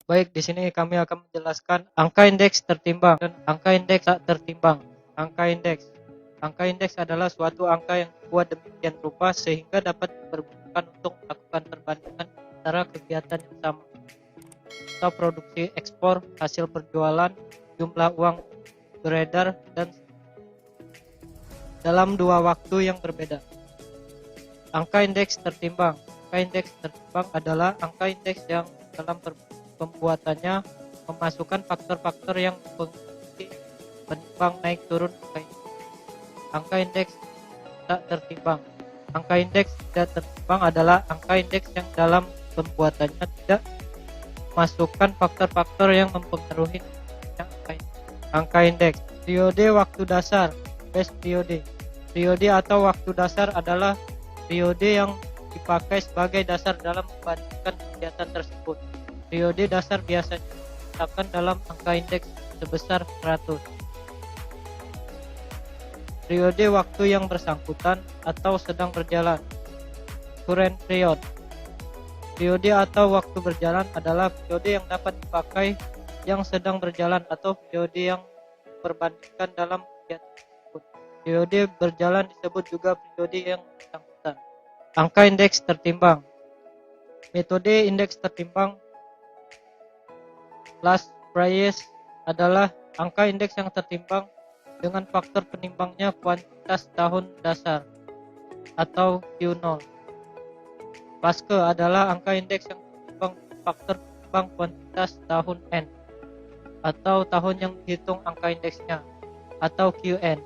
Baik, di sini kami akan menjelaskan angka indeks tertimbang dan angka indeks tak tertimbang. Angka indeks. Angka indeks adalah suatu angka yang dibuat demikian rupa sehingga dapat dipergunakan untuk melakukan perbandingan antara kegiatan yang sama atau produksi ekspor, hasil penjualan, jumlah uang beredar, dan dalam dua waktu yang berbeda. Angka indeks tertimbang. Angka indeks tertimbang adalah angka indeks yang dalam pembuatannya memasukkan faktor-faktor yang mempengaruhi penimbang naik turun angka indeks. Angka indeks tak tertimbang. Angka indeks tidak tertimbang adalah angka indeks yang dalam pembuatannya tidak memasukkan faktor-faktor yang mempengaruhi angka indeks. Angka indeks. Periode waktu dasar. Base periode. Periode atau waktu dasar adalah periode yang dipakai sebagai dasar dalam membandingkan kegiatan tersebut. Periode dasar biasanya diletakkan dalam angka indeks sebesar 100. Periode waktu yang bersangkutan atau sedang berjalan. Current period. Periode atau waktu berjalan adalah periode yang dapat dipakai yang sedang berjalan atau periode yang diperbandingkan dalam kegiatan tersebut. Periode berjalan disebut juga periode yang bersangkutan. Angka indeks tertimbang. Metode indeks tertimbang last price adalah angka indeks yang tertimbang dengan faktor penimbangnya kuantitas tahun dasar atau Q0. Paske adalah angka indeks yang tertimbang faktor penimbang kuantitas tahun N atau tahun yang dihitung angka indeksnya atau QN.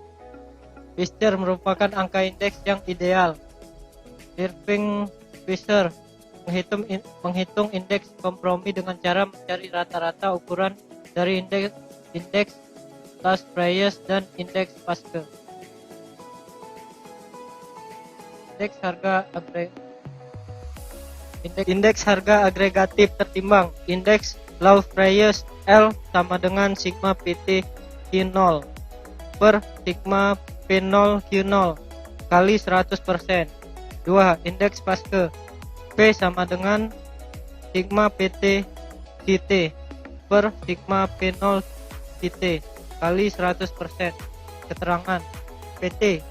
Fisher merupakan angka indeks yang ideal. Irving Fisher menghitung indeks kompromi dengan cara mencari rata-rata ukuran dari indeks last price dan indeks Paske. Indeks harga agregatif tertimbang. Indeks low price L sama dengan sigma PT Q0 per sigma P0 Q0 kali 100%. 2. Indeks Paske P sama dengan sigma PT QT per sigma P0 QT kali 100%. Keterangan PT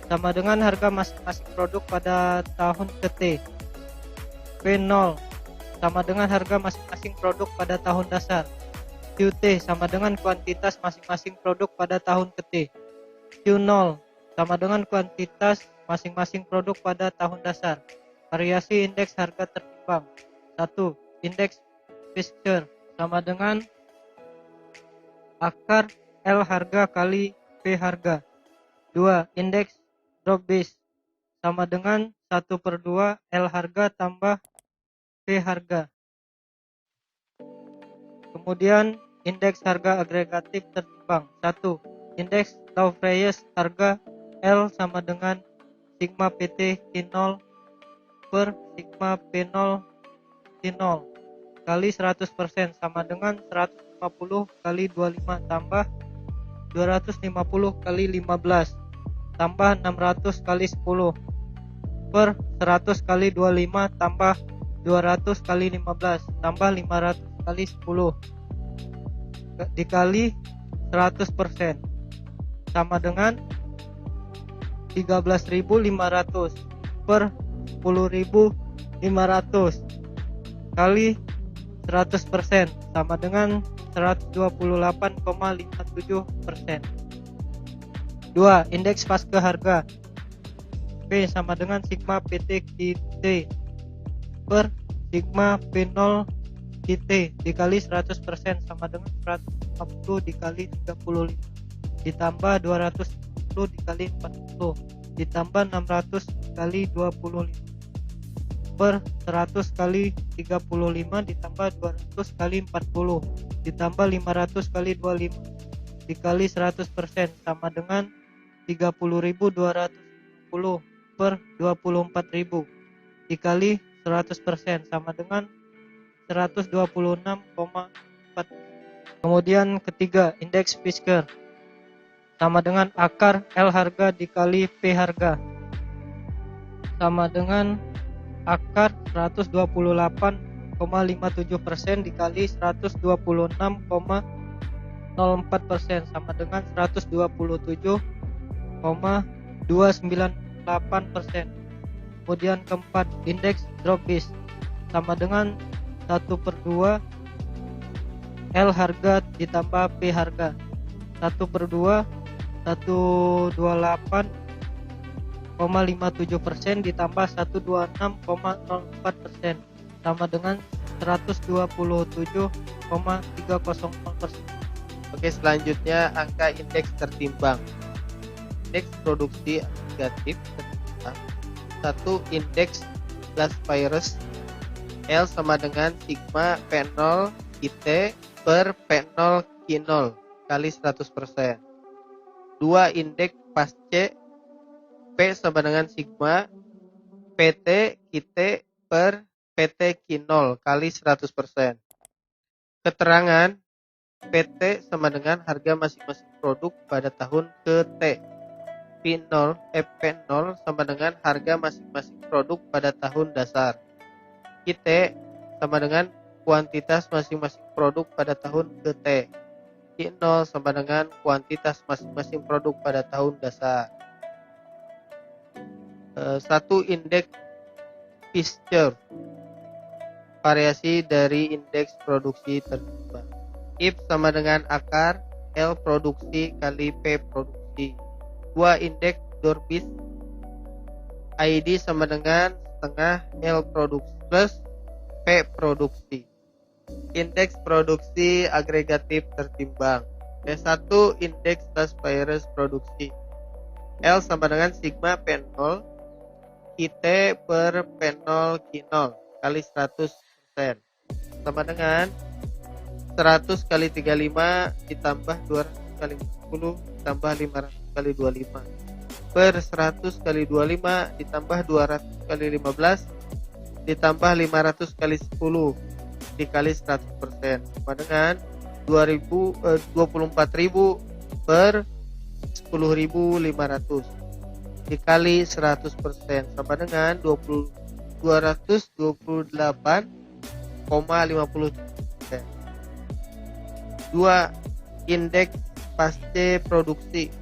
sama dengan harga masing-masing produk pada tahun ke-T. P0 sama dengan harga masing-masing produk pada tahun dasar. QT sama dengan kuantitas masing-masing produk pada tahun ke-T. Q0 sama dengan kuantitas masing-masing produk pada tahun dasar. Variasi indeks harga tertimbang. 1. Indeks Fisher sama dengan akar L harga kali P harga. 2. Indeks drop base sama dengan 1/2 L harga tambah P harga. Kemudian indeks harga agregatif tertimbang. 1. Indeks low price harga L sama dengan sigma PT Q0 per sigma P0 Q0 kali 100% sama dengan 150 kali 25 tambah 250 kali 15 tambah 600 kali 10 per 100 kali 25 tambah 200 kali 15 tambah 500 kali 10 dikali 100% sama dengan 13.500 per 10.500 kali 100% sama dengan 128,57%. 2. Indeks Paske harga P sama dengan sigma PT QT per sigma P0 QT dikali 100% sama dengan 150 dikali 35 ditambah 210 dikali 40 ditambah 600 kali 25 per 100 kali 35 ditambah 200 kali 40 ditambah 500 kali 25 dikali 100% sama dengan 30.250 per 24.000 dikali 100% sama dengan 126,4. Kemudian ketiga, indeks Fisker sama dengan akar L harga dikali P harga sama dengan akar 128 127% dikali 126,04% sama dengan 127,298%. Kemudian keempat, indeks dropbis sama dengan 1/2 L harga ditambah P harga. 1/2 128,57% ditambah 126,04% sama dengan 127,300%. Oke, selanjutnya angka indeks tertimbang. Indeks produksi agregatif tertimbang. 1. Indeks blast virus L sama dengan sigma P0 IT per P0 Q0 kali 100%. 2. Indeks pasce P sama dengan sigma PT KT per PT Q0 kali 100%. Keterangan PT sama dengan harga masing-masing produk pada tahun ke-T. P0 sama dengan harga masing-masing produk pada tahun dasar. QT sama dengan kuantitas masing-masing produk pada tahun ke-T. Q0 sama dengan kuantitas masing-masing produk pada tahun dasar. 1. Indeks Fischer, variasi dari indeks produksi tertimbang. If sama dengan akar L produksi kali P produksi. 2. Indeks Dropbis ID sama dengan setengah L produksi plus P produksi. Indeks produksi agregatif tertimbang. 1. Indeks blast virus produksi L sama dengan sigma P0 IT per P0 Q0 kali 100% sama dengan 100 kali 35 ditambah 200 kali 10 ditambah 500 kali 25 per 100 kali 25 ditambah 200 kali 15 ditambah 500 kali 10 dikali 100% sama dengan 24.000 per 10.500 dikali 100% sama dengan 228,50%. 2. Indeks pasce produksi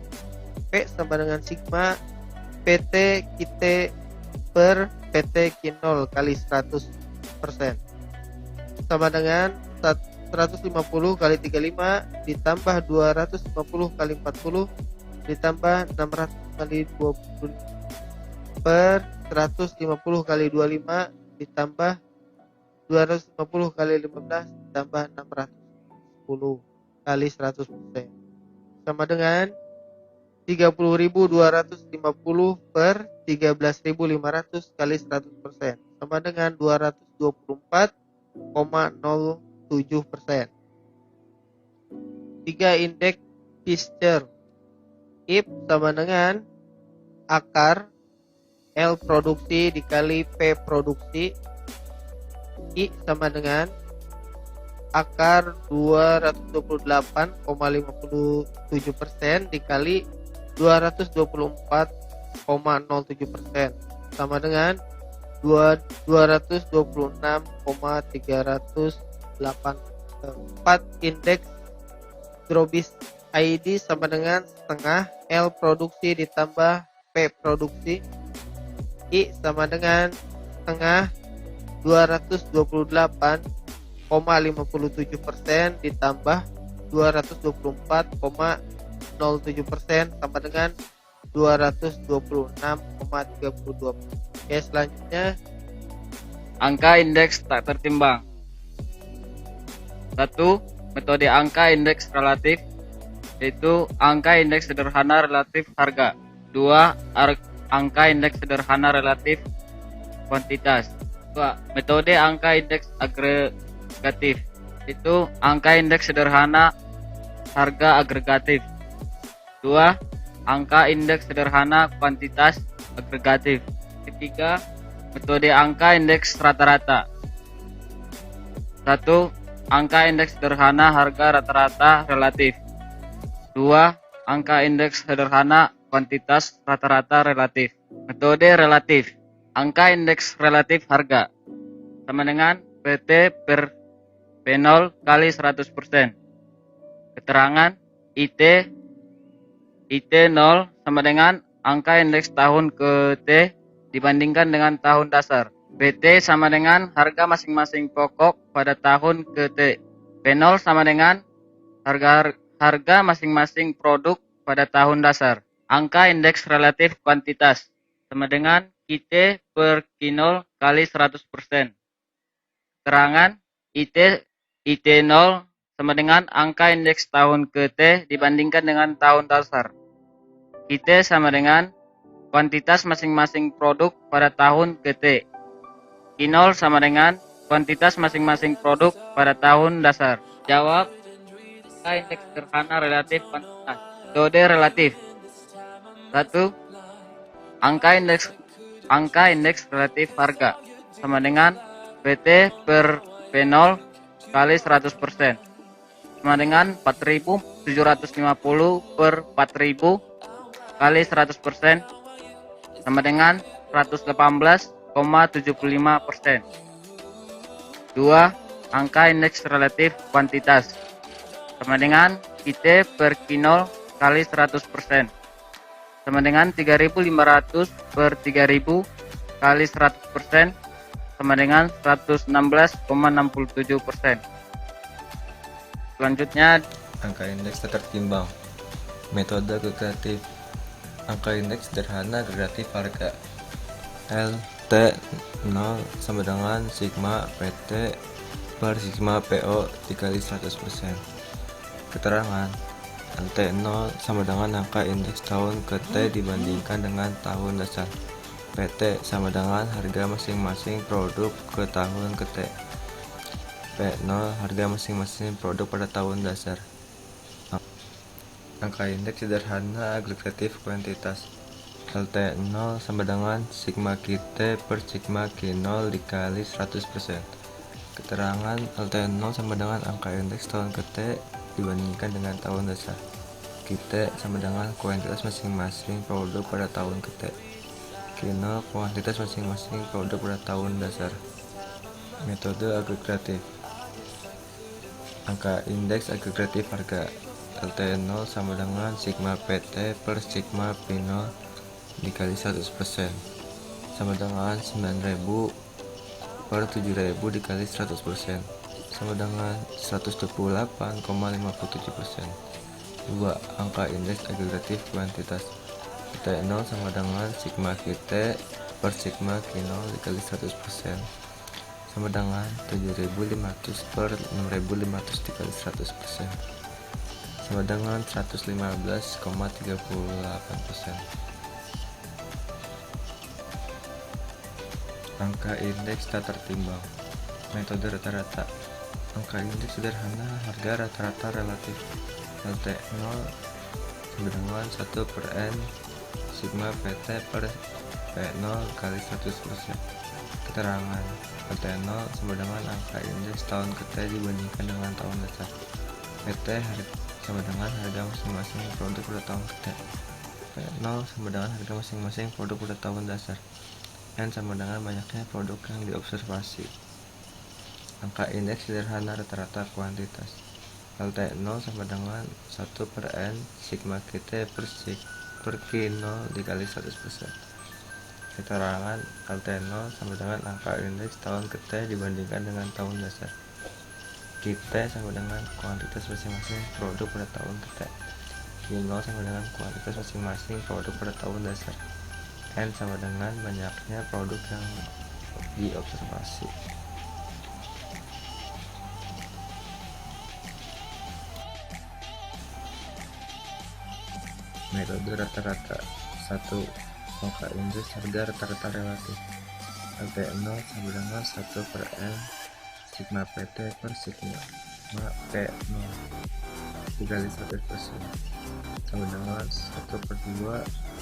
P sama dengan sigma PT KT per PT Q0 kali 100% sama dengan 150 kali 35 ditambah 250 kali 40 ditambah 600 kali 20 per 150 kali 25 ditambah 250 kali 15 ditambah 610 kali 100% sama dengan 30.250 per 13.500 kali 100% sama dengan 224,07%. 3. Indeks Fischer If sama dengan akar L produksi dikali P produksi. I sama dengan akar 228,57% dikali 224,07% sama dengan 226,308. 4. Indeks Dropbis ID sama dengan setengah L produksi ditambah P produksi. I sama dengan setengah 228,57% ditambah 224,07% sama dengan 226,32. Oke, selanjutnya angka indeks tak tertimbang. 1. Metode angka indeks relatif, yaitu angka indeks sederhana relatif harga. 2. Angka indeks sederhana relatif kuantitas. 2. Metode angka indeks agregatif, yaitu angka indeks sederhana harga agregatif. 2. Angka indeks sederhana kuantitas agregatif. 3. Metode angka indeks rata-rata. 1. Angka indeks sederhana harga rata-rata relatif. 2. Angka indeks sederhana kuantitas rata-rata relatif. Metode relatif. Angka indeks relatif harga sama dengan PT per P0 kali 100%. Keterangan IT 0 sama dengan angka indeks tahun ke T dibandingkan dengan tahun dasar. PT sama dengan harga masing-masing pokok pada tahun ke T. P0 sama dengan harga masing-masing produk pada tahun dasar. Angka indeks relatif kuantitas sama dengan IT per Q0 kali 100%. Keterangan IT 0 sama dengan angka indeks tahun ke T dibandingkan dengan tahun dasar. IT sama dengan kuantitas masing-masing produk pada tahun ke T. Q0 sama dengan kuantitas masing-masing produk pada tahun dasar. Jawab. Angka indeks sederhana relatif kuantitas. Metode relatif. 1. Angka indeks relatif harga sama dengan PT per P0 kali 100% sama dengan 4.750 per 4.000 kali 100% sama dengan 118,75%. 2. Angka indeks relatif kuantitas sama dengan IT per Q0 kali 100% sama dengan 3.500 per 3.000 kali 100% sama dengan 116,67%. Selanjutnya, angka indeks tak tertimbang. Metode agregatif. Angka indeks sederhana agregatif harga. L T 0 sama dengan sigma PT per sigma PO dikali 100%. Keterangan LT 0 sama dengan angka indeks tahun ke T dibandingkan dengan tahun dasar. PT sama dengan harga masing-masing produk ke tahun ke T. P0 harga masing-masing produk pada tahun dasar. Angka indeks sederhana agregatif kuantitas. LT 0 sama dengan sigma QT per sigma Q0 dikali 100%. Keterangan LT 0 sama dengan angka indeks tahun ke T dibandingkan dengan tahun dasar. QT sama dengan kuantitas masing-masing produk pada tahun ke T. Q0 kuantitas masing-masing produk pada tahun dasar. Metode agregatif. Angka indeks agregatif harga. LT 0 sama dengan sigma PT per sigma P0 dikali 100% sama dengan 9.000 per 7.000 dikali 100% sama dengan 128,57%. 2. Angka indeks agregatif kuantitas. T0 sama dengan sigma QT per sigma Q0 dikali 100% sama dengan 7.500 per 6.500 dikali 100% sama dengan 115,38%. Angka indeks tak tertimbang. Metode rata-rata. Angka indeks sederhana harga rata-rata relatif. LT 0 sama dengan 1 per N sigma PT per P0 kali 100%. Keterangan LT 0 sama dengan angka indeks tahun ke T dibandingkan dengan tahun dasar. PT sama dengan harga masing-masing produk pada tahun ke T. P0 sama dengan harga masing-masing produk pada tahun dasar. N sama dengan banyaknya produk yang diobservasi. Angka indeks sederhana rata-rata kuantitas. LT 0 sama dengan 1 per N sigma QT per Q0 dikali 100%. Keterangan LT 0 sama dengan angka indeks tahun ke T dibandingkan dengan tahun dasar. QT sama dengan kuantitas masing-masing produk pada tahun ke T. Q0 sama dengan kuantitas masing-masing produk pada tahun dasar. N sama dengan banyaknya produk yang diobservasi. Metode rata-rata. 1. Angka indeks harga rata-rata relatif. LT 0 sama dengan 1 per N sigma PT per sigma P0 dikali 100% sama dengan 1 per 2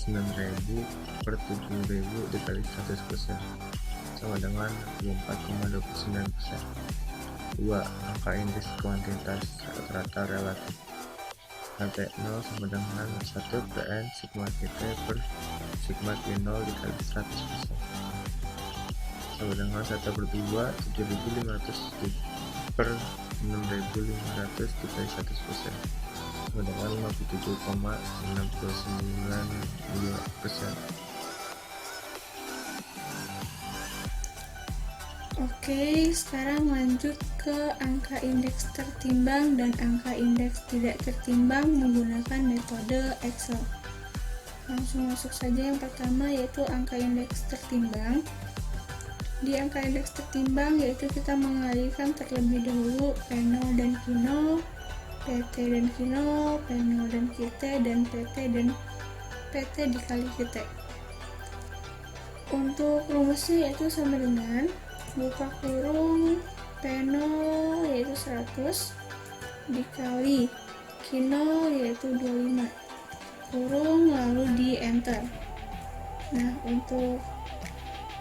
9.000 per 7.000 dikali 100% sama dengan 24,29%. 2. Angka indeks kuantitas rata-rata relatif. LT 0 sama dengan 1 per N sigma QT per sigma Q0 dikali 100% sama dengan 1/2 7.500 per 6.500 dikali 100% sama dengan 57,99%. Oke, sekarang lanjut ke angka indeks tertimbang dan angka indeks tidak tertimbang menggunakan metode Excel. Langsung masuk saja yang pertama, yaitu angka indeks tertimbang. Di angka indeks tertimbang yaitu kita mengalihkan terlebih dahulu P0 dan Q0, PT dan Q0, P0 dan QT, dan PT dikali QT. Untuk rumusnya yaitu sama dengan buka kurung P0 yaitu 100 dikali Q0 yaitu 25 kurung, lalu di enter. Nah, untuk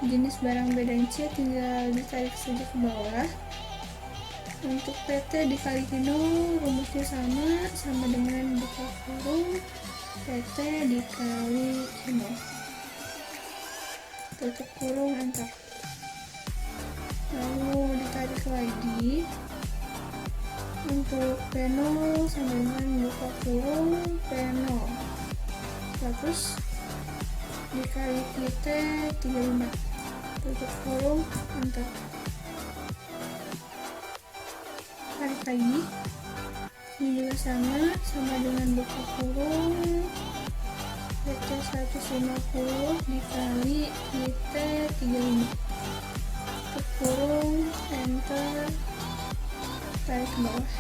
jenis barang B dan C tinggal ditarik saja ke bawah. Untuk PT dikali Q0 rumusnya sama dengan buka kurung PT dikali Q0 tutup kurung, enter. Lalu ditarik lagi. Untuk P0 sama dengan buka kurung P0 100 dikali QT 35 tutup kurung, enter. Tarik lagi. Ini juga sama dengan buka kurung PT 150 dikali QT 35 tutup kurung, enter. Tarik ke bawah.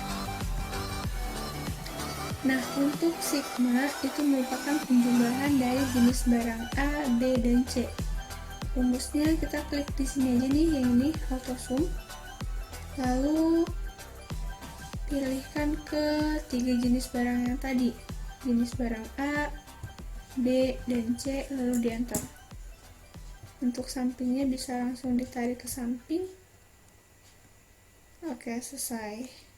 Nah, untuk sigma itu merupakan penjumlahan dari jenis barang A, B, dan C. Rumusnya kita klik di sini aja nih, yang ini auto sum. Lalu pilihkan ke 3 jenis barang yang tadi, jenis barang A, B, dan C, lalu di enter. Untuk sampingnya bisa langsung ditarik ke samping. Oke, selesai.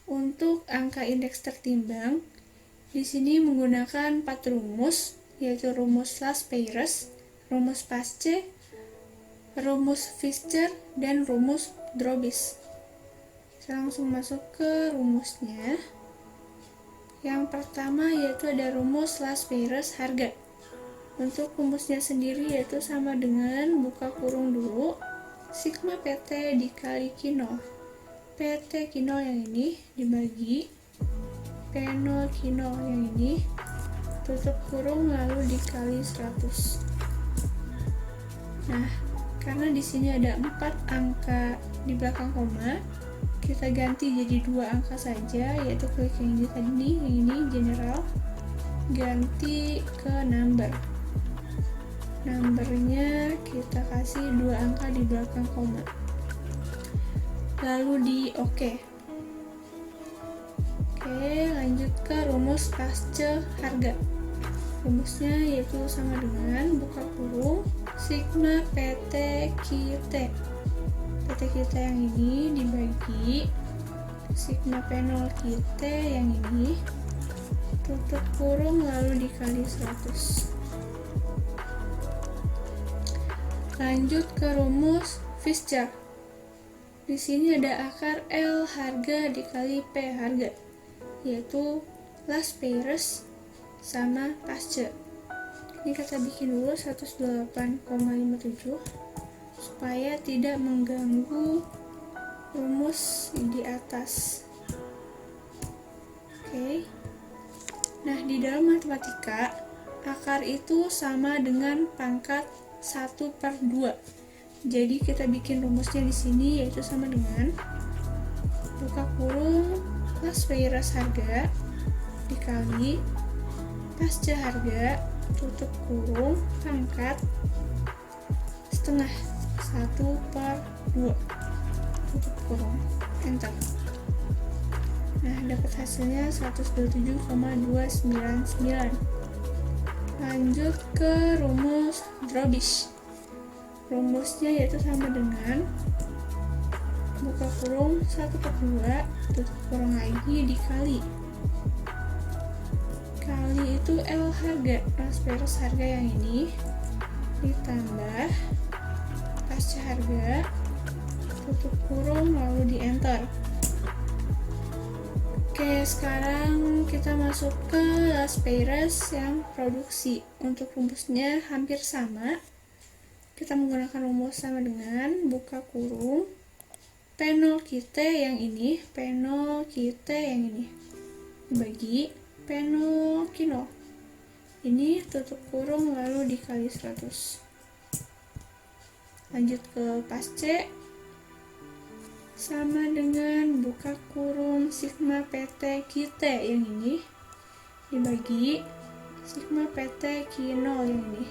Untuk angka indeks tertimbang, di sini menggunakan 4 rumus, yaitu rumus Laspeyres, rumus Pasce, rumus Fischer, dan rumus Drobis. Kita langsung masuk ke rumusnya. Yang pertama yaitu ada rumus Laspeyres harga. Untuk rumusnya sendiri yaitu sama dengan buka kurung dulu sigma PT dikali Q0. PT Q0 yang ini dibagi P0 Q0 yang ini tutup kurung lalu dikali 100. Nah, karena di sini ada 4 angka di belakang koma, kita ganti jadi 2 angka saja, yaitu klik yang ini tadi nih, yang ini general, ganti ke number. Numbernya kita kasih 2 angka di belakang koma. Lalu di oke, lanjut ke rumus Pasce harga. Rumusnya yaitu sama dengan buka kurung sigma PT QT. PT QT yang ini dibagi sigma P0 QT yang ini tutup kurung lalu dikali 100. Lanjut ke rumus Fischer. Di sini ada akar L harga dikali P harga, yaitu Laspeyres sama Pasce. Ini kita bikin dulu 128,57 supaya tidak mengganggu rumus di atas. Oke. Nah, di dalam matematika akar itu sama dengan pangkat 1/2. Jadi kita bikin rumusnya di sini yaitu sama dengan buka kurung Laspeyres harga dikali Pasce harga tutup kurung pangkat setengah 1/2 tutup kurung, enter. Nah, dapat hasilnya 127,299. Lanjut ke rumus Drobis. Rumusnya yaitu sama dengan buka kurung 1/2 tutup kurung lagi dikali itu L harga Laspeyres harga yang ini ditambah pasca harga, tutup kurung, lalu di enter. Oke, sekarang kita masuk ke last payers yang produksi. Untuk rumusnya hampir sama. Kita menggunakan rumus sama dengan buka kurung P0 kita yang ini, P0 kita yang ini dibagi P0 kino. Ini tutup kurung lalu dikali 100. Lanjut ke pas C, sama dengan buka kurung sigma PT kita yang ini dibagi sigma PT kino yang ini,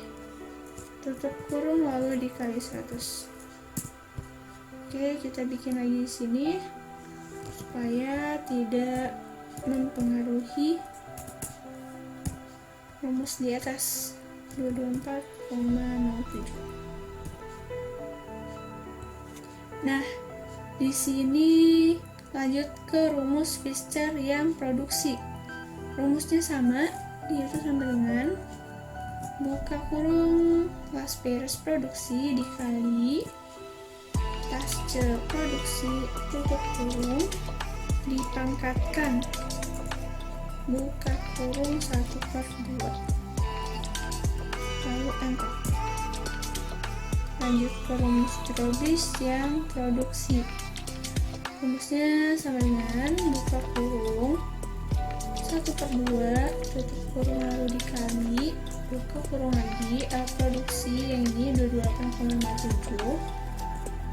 tutup kurung lalu dikali 100. Oke, kita bikin lagi di sini supaya tidak mempengaruhi rumus di atas 224,07. Nah, di sini lanjut ke rumus Fischer yang produksi. Rumusnya sama, yaitu sama dengan buka kurung last payers produksi dikali pasca produksi tutup kurung dipangkatkan buka kurung 1/2 lalu enter. Lanjut ke rumus Dробis yang produksi. Rumusnya sama dengan buka kurung 1/2 tutup kurung lalu dikali buka kurung lagi produksi yang ini 28,57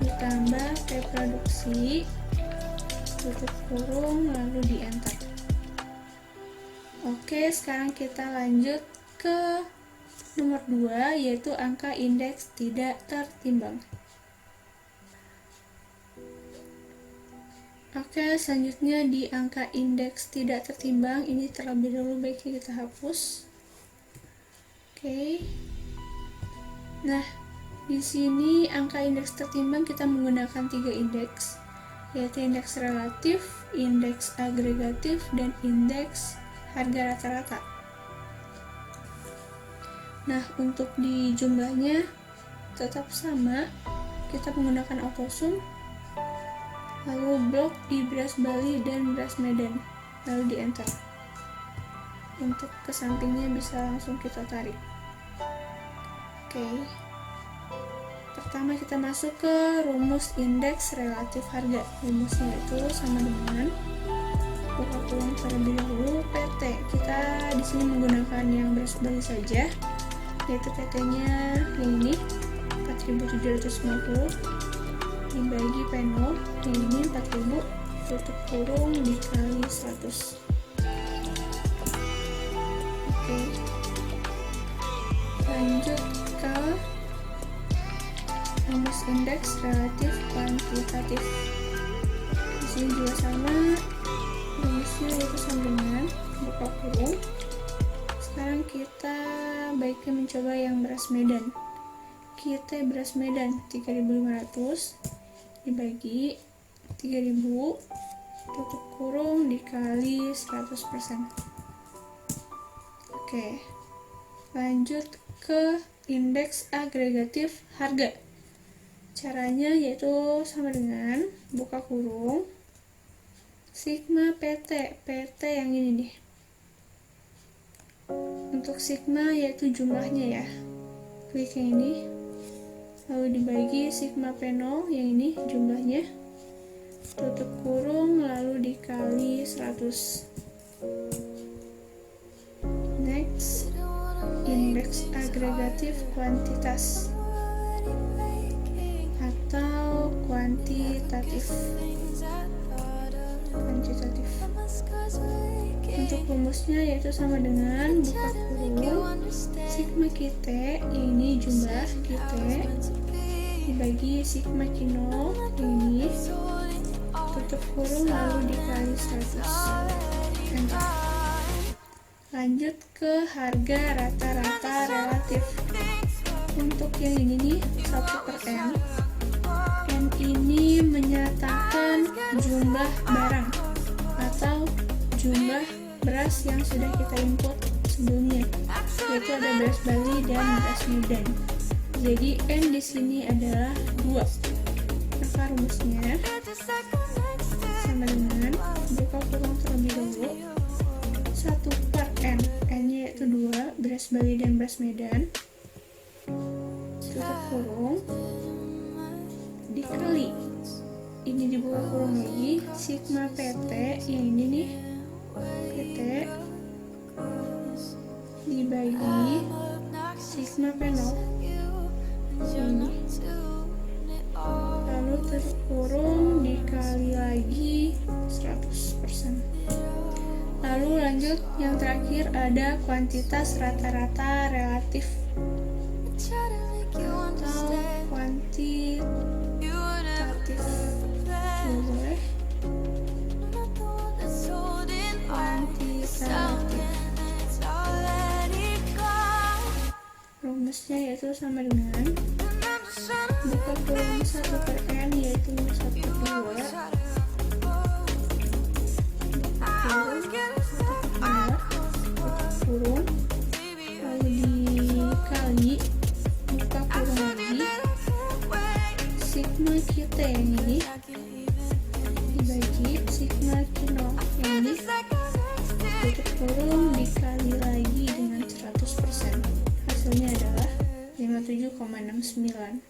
ditambah P produksi tutup kurung lalu di enter. Oke, sekarang kita lanjut ke nomor 2, yaitu angka indeks tidak tertimbang. Oke, selanjutnya di angka indeks tidak tertimbang ini terlebih dahulu baiknya kita hapus. Oke. Nah, di sini angka indeks tertimbang kita menggunakan 3 indeks, yaitu indeks relatif, indeks agregatif, dan indeks harga rata-rata. Nah, untuk di jumlahnya tetap sama, kita menggunakan autosum, lalu blok di beras Bali dan beras Medan, lalu di enter. Untuk ke sampingnya bisa langsung kita tarik. Oke. Pertama kita masuk ke rumus indeks relatif harga. Rumusnya itu sama dengan buka kurung terlebih dahulu PT. Kita di sini menggunakan yang beras Bali saja, yaitu PT-nya yang ini 4.750 dibagi P0 yang ini 4.000 tutup kurung dikali 100. Oke. Lanjut ke rumus indeks relatif kuantitatif. Di sini juga sama, rumusnya yaitu sama dengan buka kurung. Sekarang kita baiknya mencoba yang beras Medan. Kita beras Medan 3.500 dibagi 3.000 tutup kurung dikali 100%. Oke. Lanjut ke indeks agregatif harga. Caranya yaitu sama dengan buka kurung sigma PT. PT yang ini nih. Untuk sigma yaitu jumlahnya ya. Klik yang ini. Lalu dibagi sigma P0 yang ini jumlahnya. Tutup kurung lalu dikali 100. Next, indeks agregatif kuantitas atau kuantitatif. Untuk rumusnya yaitu sama dengan buka kurung sigma kita, ini jumlah kita, dibagi sigma kino ini, tutup kurung lalu dikali 100. Enter. Lanjut ke harga rata-rata relatif. Untuk yang ini nih 1/n. N ini menyatakan jumlah barang atau jumlah beras yang sudah kita input sebelumnya, yaitu ada beras Bali dan beras Medan. Jadi N di sini adalah 2. Maka rumusnya sama dengan buka kurung terlebih dahulu 1 per N. N-nya yaitu 2, beras Bali dan beras Medan. Tutup kurung dikali ini dibuka kurung lagi sigma PT yang ini nih PT dibagi sigma P0 ini, lalu tutup kurung dikali lagi 100%. Lalu lanjut yang terakhir ada kuantitas rata-rata relatif atau kuantitatif juga boleh. Kuantitatif rumusnya yaitu sama dengan buka kurung 1 per N yaitu 1 per 2 kurung lalu dikali buka kurung lagi sigma QT yang ini dibagi sigma Q0 yang ini tutup kurung dikali lagi dengan 100%. Hasilnya adalah 57,69.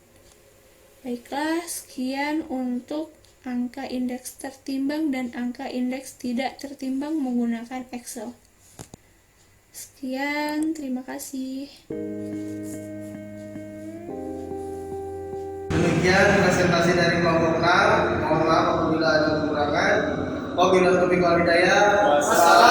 Baiklah, sekian untuk angka indeks tertimbang dan angka indeks tidak tertimbang menggunakan Excel. Sekian, terima kasih. Demikian presentasi dari kelompok K. Mohon maaf apabila ada kekurangan. Wabillahi taufiq wal hidayah. Wassalamualaikum